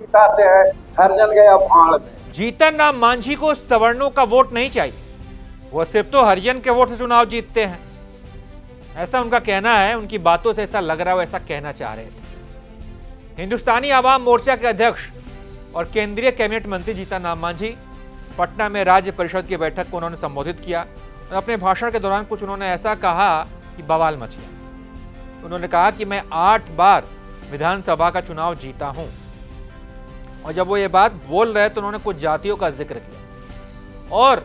जिताते हैं, हरिजन गया भाड़ में। जीतन राम मांझी को सवर्णों का वोट नहीं चाहिए, वो सिर्फ तो हरिजन के वोट से चुनाव जीतते हैं, ऐसा उनका कहना है। उनकी बातों से ऐसा लग रहा है वो ऐसा कहना चाह रहे थे। हिंदुस्तानी आवाम मोर्चा के अध्यक्ष और केंद्रीय कैबिनेट मंत्री जीतन राम मांझी पटना में राज्य परिषद की बैठक को उन्होंने संबोधित किया और अपने भाषण के दौरान कुछ उन्होंने ऐसा कहा कि बवाल मच गया। उन्होंने कहा कि मैं 8 बार विधानसभा का चुनाव जीता हूं, और जब वो ये बात बोल रहे तो उन्होंने कुछ जातियों का जिक्र किया और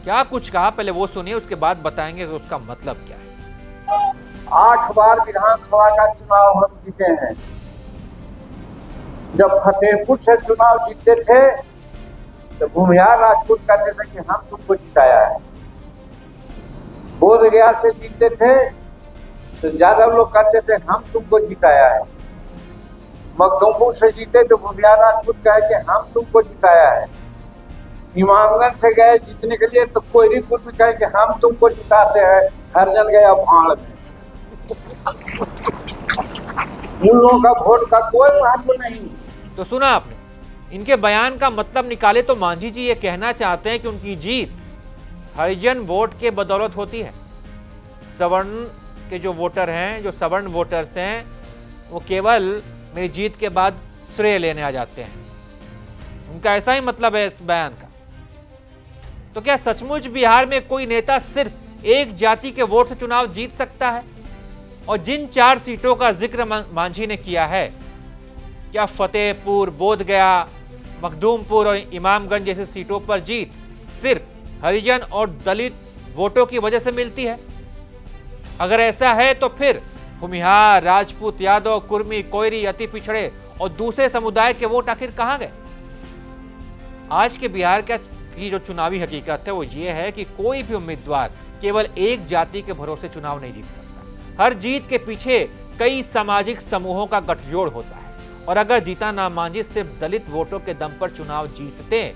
क्या कुछ कहा, पहले वो सुनिए, उसके बाद बताएंगे कि उसका मतलब क्या है। 8 बार विधानसभा का चुनाव हम जीते हैं। जब फतेहपुर से चुनाव जीते थे तो भूमिहार राजपूत कहते थे कि हम तुमको जिताया है। बोधगया से जीते थे तो यादव लोग कहते थे हम तुमको जिताया है। मखदूमपुर से जीते तो भूमिहार राजपूत कहे कि हम तुमको जिताया है। इमामगंज से गए जीतने के लिए तो कोयरीपुर में कहे कि हम तुमको जिताते हैं, हरिजन गया भाड़ में। उन लोगों का वोट का कोई महत्व नहीं। तो सुना आपने, इनके बयान का मतलब निकाले तो मांझी जी ये कहना चाहते हैं कि उनकी जीत हरिजन वोट के बदौलत होती है। सवर्ण के जो वोटर हैं, जो सवर्ण वोटर्स हैं, वो केवल मेरी जीत के बाद श्रेय लेने आ जाते हैं। उनका ऐसा ही मतलब है इस बयान का। तो क्या सचमुच बिहार में कोई नेता सिर्फ एक जाति के वोट से चुनाव जीत सकता है? और जिन 4 सीटों का जिक्र मांझी ने किया है, क्या फतेहपुर, बोधगया, मखदूमपुर और इमामगंज जैसी सीटों पर जीत सिर्फ हरिजन और दलित वोटों की वजह से मिलती है? अगर ऐसा है तो फिर भूमिहार, राजपूत, यादव, कुर्मी, कोयरी, अति पिछड़े और दूसरे समुदाय के वोट आखिर कहां गए? आज के बिहार की जो चुनावी हकीकत है वो ये है कि कोई भी उम्मीदवार केवल एक जाति के भरोसे चुनाव नहीं जीत सकता। हर जीत के पीछे कई सामाजिक समूहों का गठजोड़ होता है, और अगर जीतन राम मांझी सिर्फ दलित वोटों के दम पर चुनाव जीतते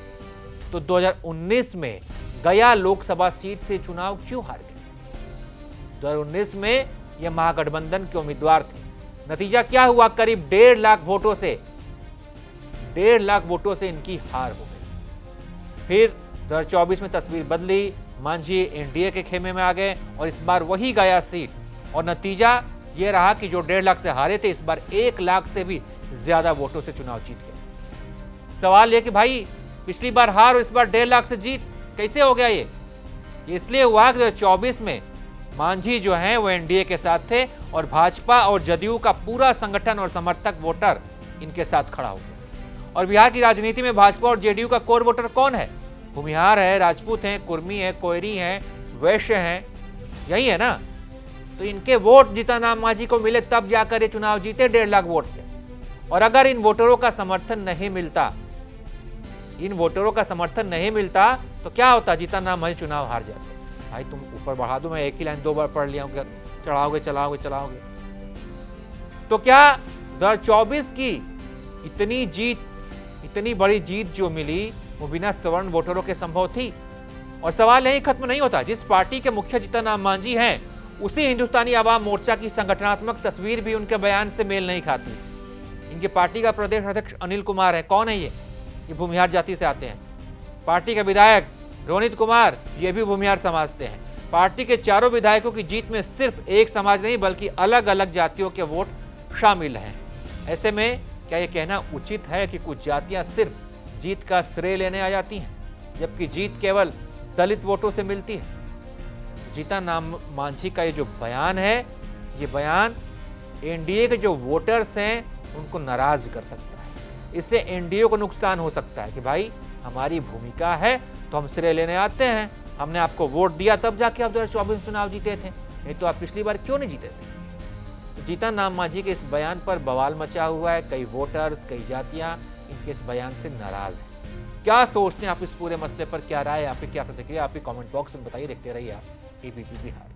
तो 2019 में गया लोकसभा सीट से चुनाव क्यों हार गए? 2019 में यह महागठबंधन के उम्मीदवार थे। नतीजा क्या हुआ? करीब 1.5 लाख वोटों से 1.5 लाख वोटों से इनकी हार हो गई। फिर 2024 में तस्वीर बदली, मांझी एनडीए के खेमे में आ गए और इस बार वही गया सीट, और नतीजा यह रहा कि जो 1.5 लाख से हारे थे इस बार 1 लाख से भी ज्यादा वोटों से चुनाव जीत गए। सवाल यह कि भाई पिछली बार हार और इस बार 1.5 लाख से जीत कैसे हो गया? ये इसलिए हुआ कि 2024 में मांझी जो हैं वो एनडीए के साथ थे और भाजपा और जदयू का पूरा संगठन और समर्थक वोटर इनके साथ खड़ा हो गया। और बिहार की राजनीति में भाजपा और जेडीयू का कोर वोटर कौन है? भूमिहार है, राजपूत हैं, कुर्मी है, कोयरी हैं, वैश्य हैं, यही है ना। तो इनके वोट जीतन राम मांझी को मिले तब जाकर ये चुनाव जीते 1.5 लाख वोट से। और अगर इन वोटरों का समर्थन नहीं मिलता, तो क्या होता? जीतन राम मांझी चुनाव हार जाते। भाई तुम ऊपर बढ़ा दो, मैं एक ही लाइन 2 बार पढ़ लिया हूं, चढ़ाओगे। तो क्या 2024 की इतनी बड़ी जीत जो मिली वो बिना सवर्ण वोटरों के संभव थी? और सवाल यही खत्म नहीं होता। जिस पार्टी के मुखिया जीतन राम मांझी हैं, उसी हिंदुस्तानी आवाम मोर्चा की संगठनात्मक तस्वीर भी उनके बयान से मेल नहीं खाती। इनकी पार्टी का प्रदेश अध्यक्ष अनिल कुमार है। कौन है ये भूमिहार जाति से आते हैं। पार्टी के विधायक रोनित कुमार, ये भी भूमिहार समाज से हैं। पार्टी के चारों विधायकों की जीत में सिर्फ एक समाज नहीं बल्कि अलग अलग जातियों के वोट शामिल हैं। ऐसे में क्या ये कहना उचित है कि कुछ जातियां सिर्फ जीत का श्रेय लेने आ जाती हैं, जबकि जीत केवल दलित वोटों से मिलती है? जीतन राम मांझी का ये जो बयान है, ये बयान एनडीए के जो वोटर्स हैं उनको नाराज कर सकता है। इससे एनडीए को नुकसान हो सकता है कि भाई हमारी भूमिका है तो हम श्रेय लेने आते हैं, हमने आपको वोट दिया तब जाके आप 2024 चुनाव जीते थे, नहीं तो आप पिछली बार क्यों नहीं जीते थे? तो जीतन राम मांझी के इस बयान पर बवाल मचा हुआ है। कई वोटर्स, कई जातियां इनके इस बयान से नाराज हैं। क्या सोचते हैं आप इस पूरे मसले पर? क्या राय है आपकी, क्या प्रतिक्रिया आपकी? कमेंट बॉक्स में बताइए। देखते रहिए आप एबीपी बिहार।